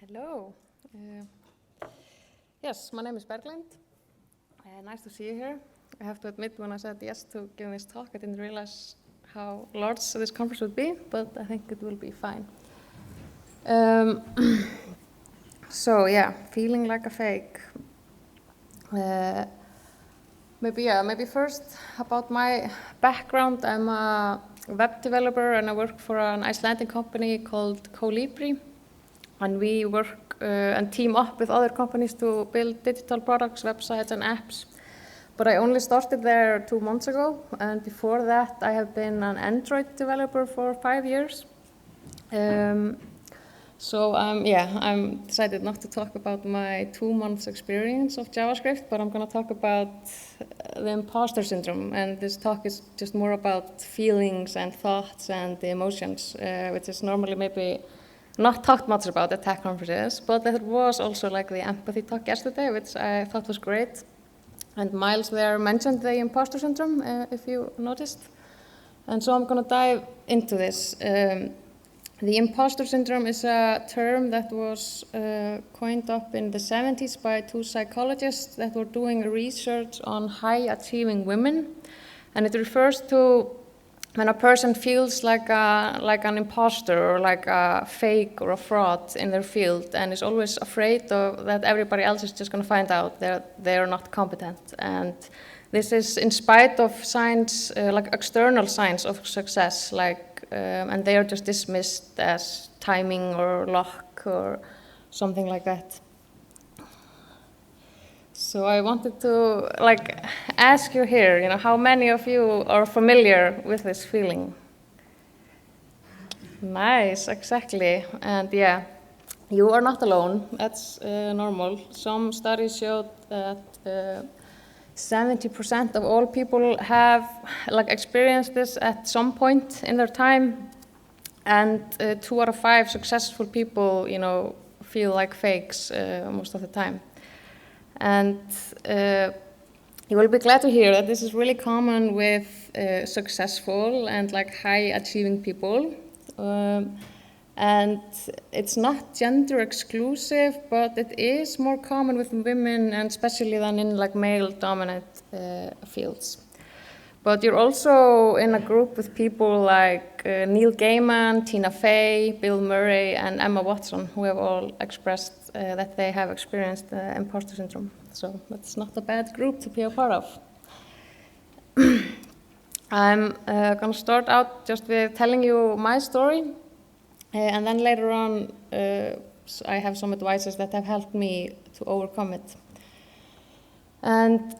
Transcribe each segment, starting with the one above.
Hello. Yes, my name is Berglind. Nice to see you here. I have to admit, when I said yes to giving this talk, I didn't realize how large this conference would be, but I think it will be fine. So yeah, feeling like a fake. Maybe first about my background. I'm a web developer and I work for an Icelandic company called Colibri. And we work and team up with other companies to build digital products, websites, and apps. But I only started there 2 months ago, and before that I have been an Android developer for 5 years. I'm decided not to talk about my 2 months experience of JavaScript, but I'm going to talk about the imposter syndrome. And this talk is just more about feelings and thoughts and the emotions, which is normally maybe not talked much about at tech conferences, but there was also like the empathy talk yesterday, which I thought was great. And Miles there mentioned the impostor syndrome, if you noticed. And so I'm going to dive into this. The impostor syndrome is a term that was coined up in the 70s by 2 psychologists that were doing research on high-achieving women. And it refers to when a person feels like an imposter or like a fake or a fraud in their field and is always afraid that everybody else is just going to find out that they are not competent. And this is in spite of signs, like external signs of success, and they are just dismissed as timing or luck or something like that. So I wanted to ask you here, how many of you are familiar with this feeling? Nice, exactly. And yeah, you are not alone. That's normal. Some studies showed that 70% of all people have experienced this at some point in their time, and 2 out of 5 successful people, feel like fakes most of the time. And you will be glad to hear that this is really common with successful and high-achieving people. And it's not gender exclusive, but it is more common with women, and especially than in male-dominant fields. But you're also in a group with people like Neil Gaiman, Tina Fey, Bill Murray, and Emma Watson, who have all expressed that they have experienced imposter syndrome. So that's not a bad group to be a part of. I'm going to start out just with telling you my story, and then later on I have some advices that have helped me to overcome it. And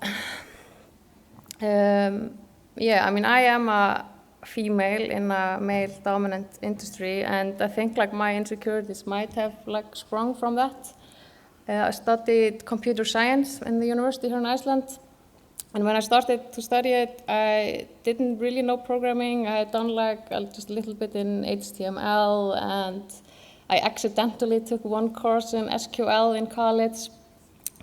I am a female in a male-dominant industry, and I think my insecurities might have sprung from that. I studied computer science in the university here in Iceland, and when I started to study it, I didn't really know programming. I had done just a little bit in HTML, and I accidentally took 1 course in SQL in college,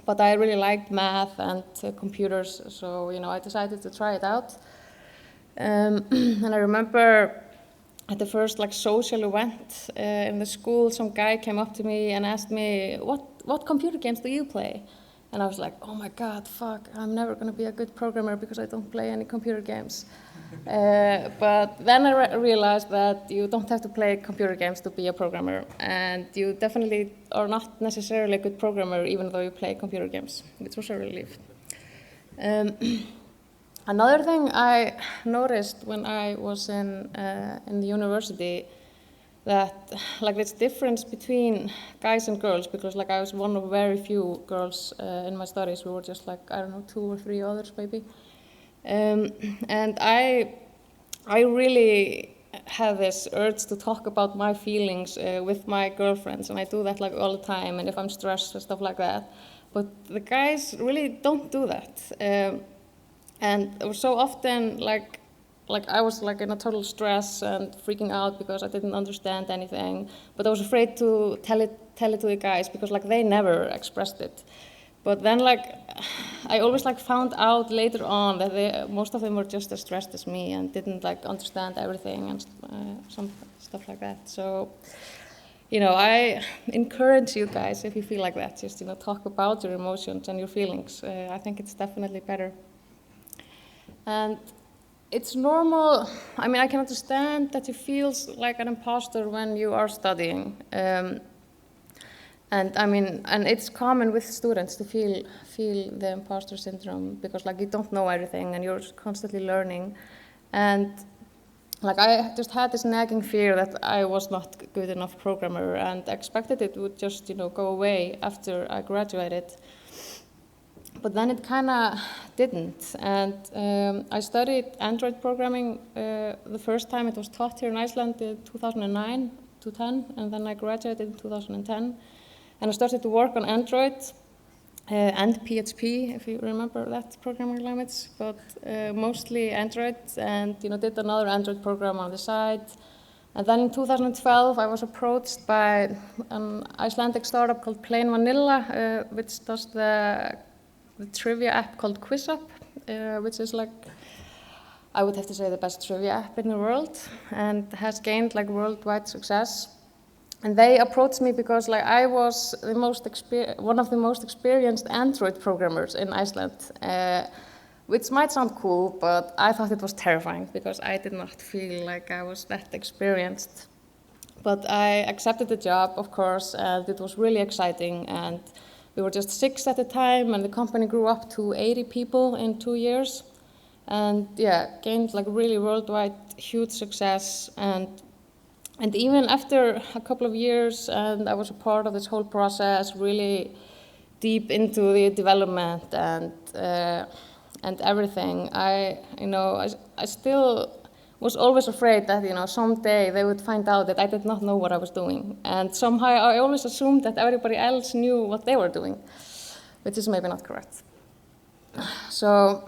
but I really liked math and computers, so I decided to try it out. And I remember at the first social event in the school, some guy came up to me and asked me, what computer games do you play? And I was like, oh my God, fuck, I'm never going to be a good programmer because I don't play any computer games. But then I realized that you don't have to play computer games to be a programmer, and you definitely are not necessarily a good programmer even though you play computer games, which was a relief. Another thing I noticed when I was in the university, that this difference between guys and girls, because I was one of very few girls in my studies. We were just I don't know, 2 or 3 others maybe. And I really have this urge to talk about my feelings with my girlfriends, and I do that all the time, and if I'm stressed and stuff like that. But the guys really don't do that. And it was so often I was in a total stress and freaking out because I didn't understand anything, but I was afraid to tell it to the guys because they never expressed it. But then I always found out later on that most of them were just as stressed as me and didn't understand everything and some stuff like that. So I encourage you guys, if you feel like that, just, talk about your emotions and your feelings. I think it's definitely better. And it's normal. I mean, I can understand that you feel like an imposter when you are studying. And I mean, and it's common with students to feel the imposter syndrome because like you don't know everything and you're constantly learning. And like I just had this nagging fear that I was not good enough programmer and expected it would just, go away after I graduated. But then it kind of didn't. And I studied Android programming the first time it was taught here in Iceland in 2009 to 10, and then I graduated in 2010. And I started to work on Android and PHP, if you remember that programming language, but mostly Android, and did another Android program on the side. And then in 2012, I was approached by an Icelandic startup called Plain Vanilla, which does the trivia app called QuizUp, which is like, I would have to say, the best trivia app in the world, and has gained like worldwide success. And they approached me because like I was one of the most experienced Android programmers in Iceland, which might sound cool, but I thought it was terrifying because I did not feel like I was that experienced. But I accepted the job, of course, and it was really exciting. And we were just 6 at the time, and the company grew up to 80 people in 2 years. And yeah, gained like really worldwide huge success. And even after a couple of years, and I was a part of this whole process, really deep into the development and everything, I still was always afraid that someday they would find out that I did not know what I was doing, and somehow I always assumed that everybody else knew what they were doing, which is maybe not correct. So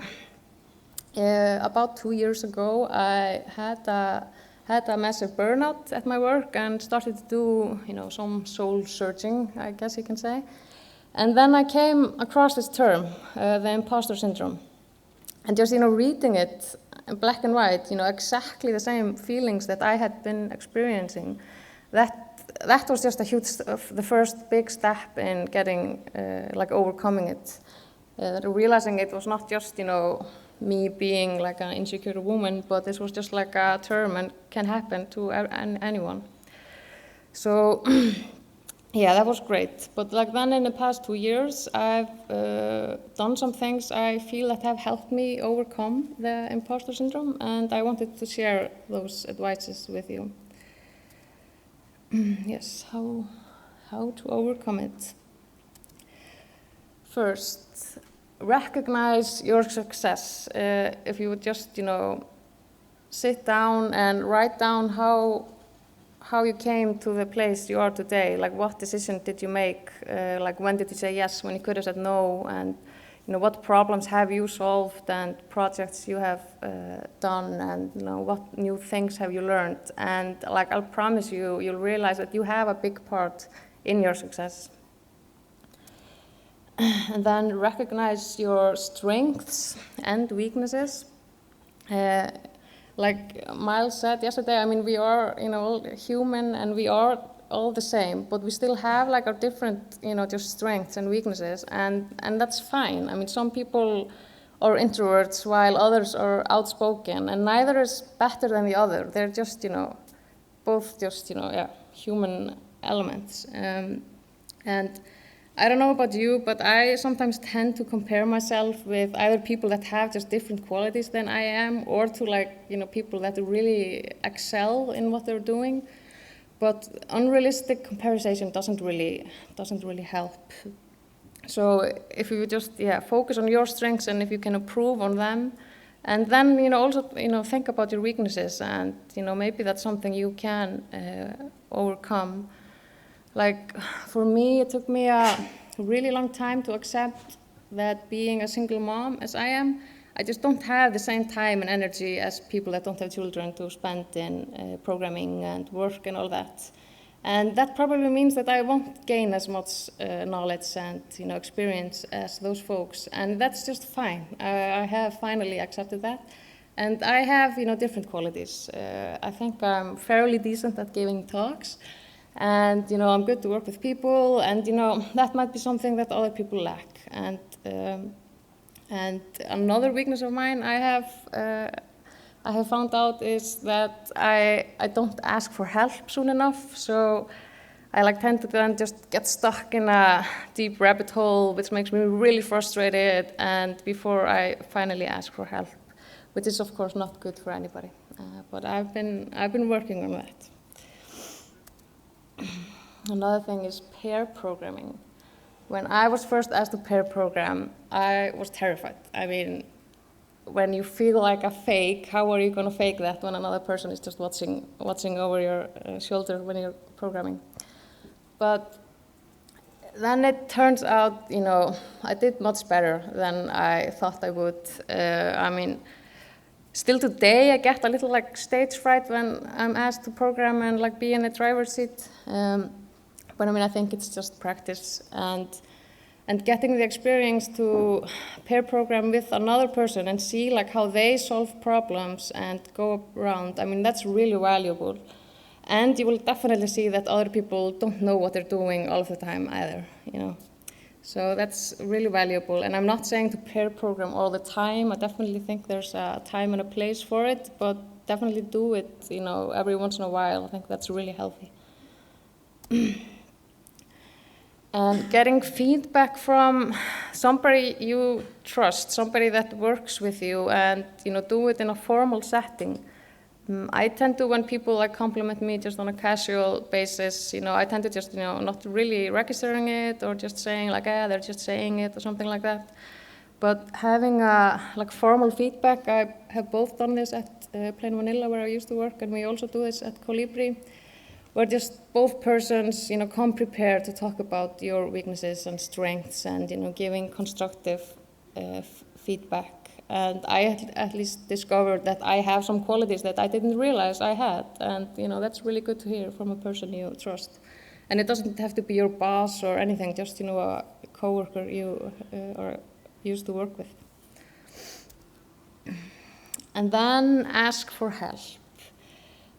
about 2 years ago, I had a massive burnout at my work and started to do some soul searching, I guess you can say. And then I came across this term, the impostor syndrome. And just reading it in black and white, exactly the same feelings that I had been experiencing. That was just the first big step in getting, overcoming it. Realizing it was not just, me being like an insecure woman, but this was just like a term and can happen to anyone. So yeah, that was great. But like then in the past 2 years, I've done some things I feel that have helped me overcome the imposter syndrome, and I wanted to share those advices with you. Yes, how to overcome it. First, recognize your success. If you would just, sit down and write down how you came to the place you are today. Like, what decision did you make? Like, when did you say yes when you could have said no? And what problems have you solved and projects you have done, and what new things have you learned? And like, I'll promise you, you'll realize that you have a big part in your success. And then recognize your strengths and weaknesses. Like Miles said yesterday, I mean, we are, human, and we are all the same, but we still have like our different, just strengths and weaknesses, and that's fine. I mean, some people are introverts while others are outspoken, and neither is better than the other. They're just, both just, human elements. And I don't know about you, but I sometimes tend to compare myself with either people that have just different qualities than I am, or to people that really excel in what they're doing. But unrealistic comparison doesn't really help. So if you just focus on your strengths, and if you can improve on them, and then also think about your weaknesses, and maybe that's something you can overcome. Like, for me, it took me a really long time to accept that being a single mom as I am, I just don't have the same time and energy as people that don't have children to spend in programming and work and all that. And that probably means that I won't gain as much knowledge and experience as those folks. And that's just fine. I have finally accepted that. And I have different qualities. I think I'm fairly decent at giving talks. And, I'm good to work with people, and, that might be something that other people lack. And another weakness of mine I have found out is that I don't ask for help soon enough. So I tend to then just get stuck in a deep rabbit hole, which makes me really frustrated, and before I finally ask for help, which is of course not good for anybody. But I've been working on that. Another thing is pair programming. When I was first asked to pair program, I was terrified. I mean, when you feel like a fake, how are you going to fake that when another person is just watching over your shoulder when you're programming? But then it turns out, I did much better than I thought I would. I mean, still today I get a little stage fright when I'm asked to program and be in the driver's seat. But I mean, I think it's just practice and getting the experience to pair program with another person and see how they solve problems and go around. I mean, that's really valuable. And you will definitely see that other people don't know what they're doing all of the time either, So that's really valuable. And I'm not saying to pair program all the time. I definitely think there's a time and a place for it, but definitely do it, every once in a while. I think that's really healthy. And getting feedback from somebody you trust, somebody that works with you, and do it in a formal setting. I tend to, when people compliment me just on a casual basis, I tend to just not really registering it or just saying yeah, they're just saying it or something like that. But having a formal feedback, I have both done this at Plain Vanilla where I used to work, and we also do this at Colibri, where just both persons, come prepared to talk about your weaknesses and strengths and, giving constructive feedback. And I at least discovered that I have some qualities that I didn't realize I had. And, that's really good to hear from a person you trust. And it doesn't have to be your boss or anything, just, a coworker you or used to work with. And then ask for help.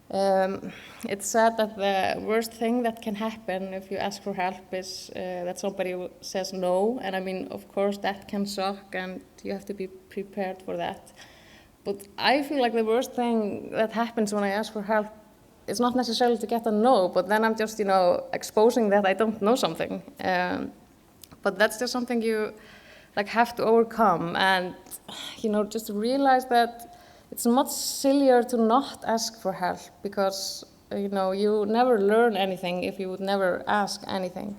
It's said that the worst thing that can happen if you ask for help is that somebody says no. And I mean, of course, that can suck and you have to be prepared for that. But I feel like the worst thing that happens when I ask for help is not necessarily to get a no, but then I'm just, exposing that I don't know something. But that's just something you have to overcome and, just realize that it's much sillier to not ask for help because, you never learn anything if you would never ask anything.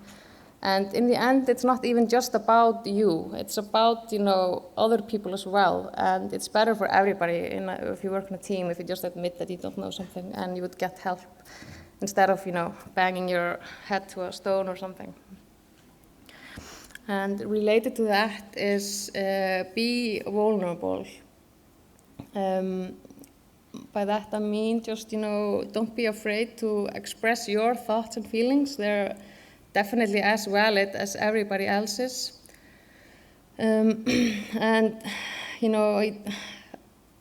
And in the end, it's not even just about you. It's about, other people as well. And it's better for everybody if you work in a team, if you just admit that you don't know something and you would get help instead of, banging your head to a stone or something. And related to that is be vulnerable. By that I mean just, don't be afraid to express your thoughts and feelings. They're definitely as valid as everybody else's. And, you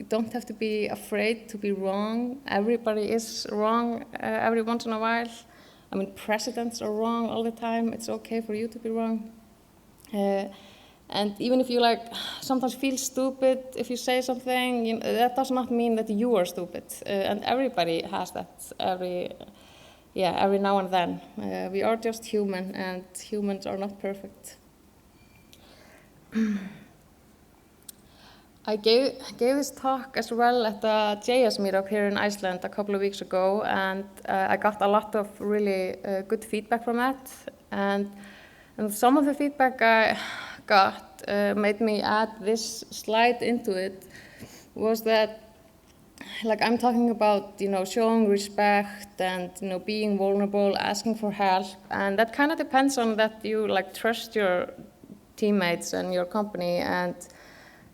don't have to be afraid to be wrong. Everybody is wrong every once in a while. I mean, presidents are wrong all the time. It's okay for you to be wrong. And even if you sometimes feel stupid if you say something, that does not mean that you are stupid. And everybody has that every now and then. We are just human, and humans are not perfect. I gave this talk as well at the JS meetup here in Iceland a couple of weeks ago, and I got a lot of really good feedback from that. And some of the feedback I got made me add this slide into it, was that I'm talking about, showing respect and, being vulnerable, asking for help. And that kind of depends on that you trust your teammates and your company. And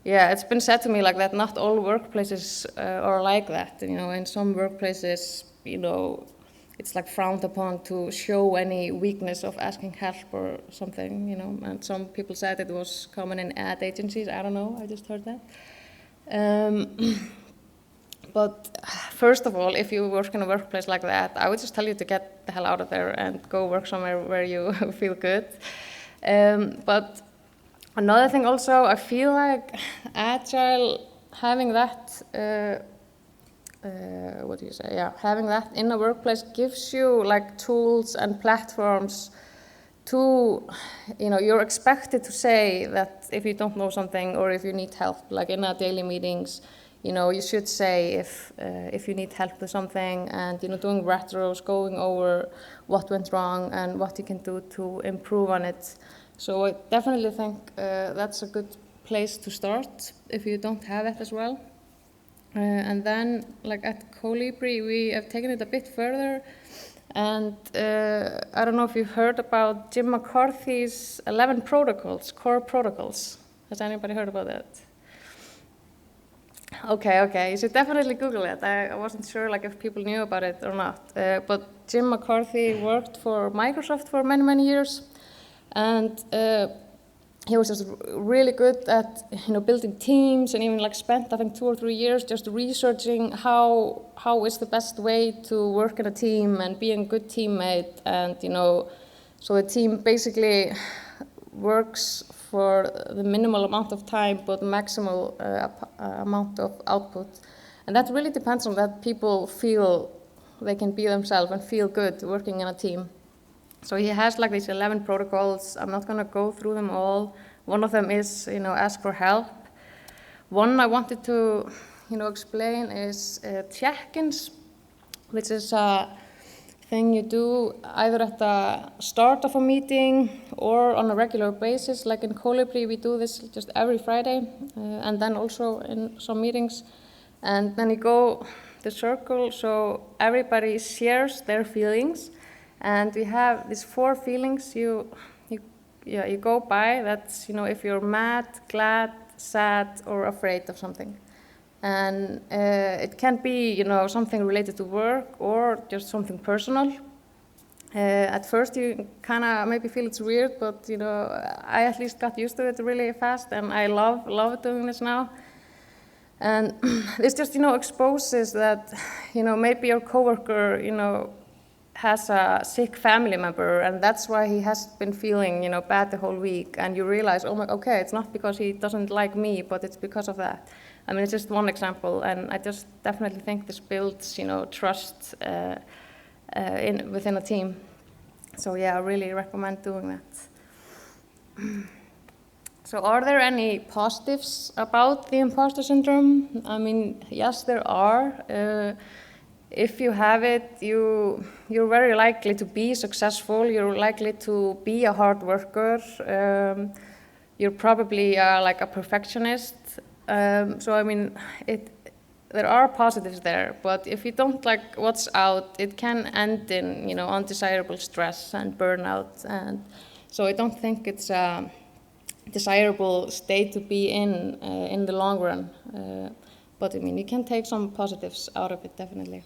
yeah, it's been said to me that not all workplaces are like that. In some workplaces, it's frowned upon to show any weakness of asking help or something, and some people said it was common in ad agencies. I don't know, I just heard that. But first of all, if you work in a workplace like that, I would just tell you to get the hell out of there and go work somewhere where you feel good. But another thing also, I feel like Agile, having that, what do you say? Yeah, having that in a workplace gives you like tools and platforms to, you're expected to say that if you don't know something or if you need help, like in our daily meetings, you should say if you need help with something, and doing retros, going over what went wrong and what you can do to improve on it. So I definitely think that's a good place to start if you don't have it as well. And then, like at Colibri, we have taken it a bit further. And I don't know if you've heard about Jim McCarthy's 11 protocols, core protocols. Has anybody heard about that? Okay, you should definitely Google it. I wasn't sure like if people knew about it or not. But Jim McCarthy worked for Microsoft for many, many years. And he was just really good at building teams, and even like spent I think 2 or 3 years just researching how is the best way to work in a team and being a good teammate, and so the team basically works for the minimal amount of time but maximal amount of output, and that really depends on that people feel they can be themselves and feel good working in a team. So he has like these 11 protocols. I'm not going to go through them all. One of them is, ask for help. One I wanted to, explain is check-ins, which is a thing you do either at the start of a meeting or on a regular basis. Like in Colibri, we do this just every Friday, and then also in some meetings. And then you go the circle, so everybody shares their feelings. And we have these 4 feelings you go by. That's, if you're mad, glad, sad, or afraid of something. And it can be, something related to work or just something personal. At first you kind of maybe feel it's weird, but, I at least got used to it really fast, and I love doing this now. And this just, exposes that, maybe your coworker, has a sick family member, and that's why he has been feeling, bad the whole week. And you realize, okay, it's not because he doesn't like me, but it's because of that. I mean, it's just one example, and I just definitely think this builds, trust within a team. So yeah, I really recommend doing that. So are there any positives about the imposter syndrome? I mean, yes, there are. If you have it, you're very likely to be successful. You're likely to be a hard worker. You're probably like a perfectionist. So I mean, there are positives there. But if you don't like what's out, it can end in undesirable stress and burnout. And so I don't think it's a desirable state to be in the long run. But I mean, you can take some positives out of it, definitely.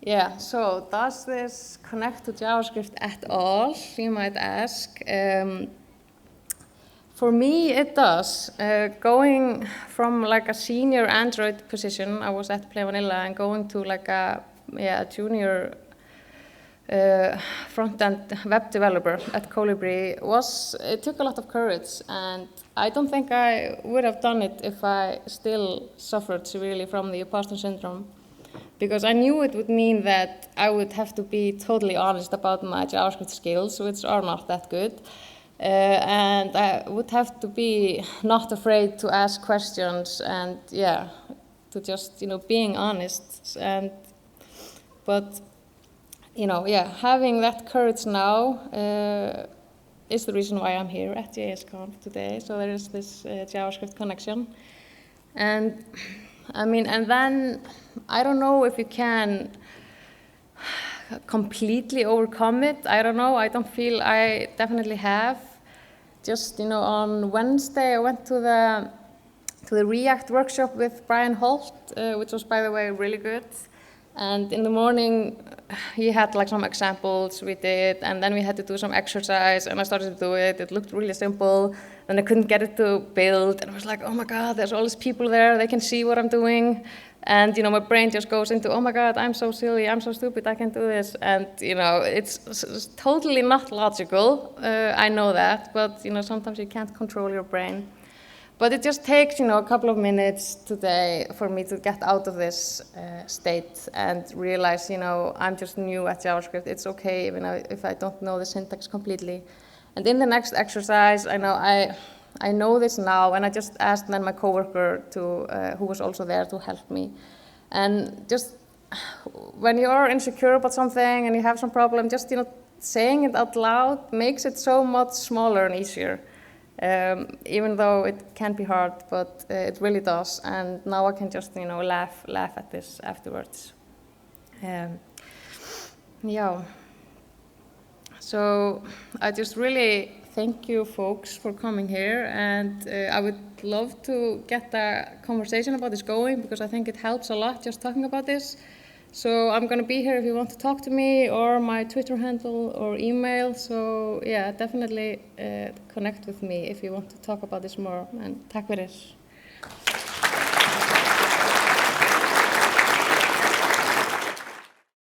Yeah, so does this connect to JavaScript at all, you might ask? For me, it does. Going from like a senior Android position, I was at Play Vanilla, and going to like a junior front-end web developer at Colibri it took a lot of courage, and I don't think I would have done it if I still suffered severely from the imposter syndrome, because I knew it would mean that I would have to be totally honest about my JavaScript skills, which are not that good, and I would have to be not afraid to ask questions, and to just being honest. But having that courage now is the reason why I'm here at JSConf today. So there is this JavaScript connection. And I mean, and then I don't know if you can completely overcome it. I don't know. I don't feel I definitely have. Just, on Wednesday I went to the React workshop with Brian Holt, which was, by the way, really good. And in the morning, he had like some examples we did, and then we had to do some exercise, and I started to do it. It looked really simple, and I couldn't get it to build, and I was like, oh my God, there's all these people there, they can see what I'm doing. And, my brain just goes into, oh my God, I'm so silly, I'm so stupid, I can't do this. And, it's totally not logical, I know that, but, sometimes you can't control your brain. But it just takes, a couple of minutes today for me to get out of this state and realize, I'm just new at JavaScript. It's okay even if I don't know the syntax completely. And in the next exercise, I know this now, and I just asked then my coworker who was also there to help me. And just when you're insecure about something and you have some problem, just saying it out loud makes it so much smaller and easier. Even though it can be hard, but it really does. And now I can just, laugh at this afterwards. Yeah. So I just really thank you folks for coming here, and I would love to get a conversation about this going, because I think it helps a lot just talking about this. So I'm going to be here if you want to talk to me, or my Twitter handle or email. So yeah, definitely connect with me if you want to talk about this more. And takk fyrir.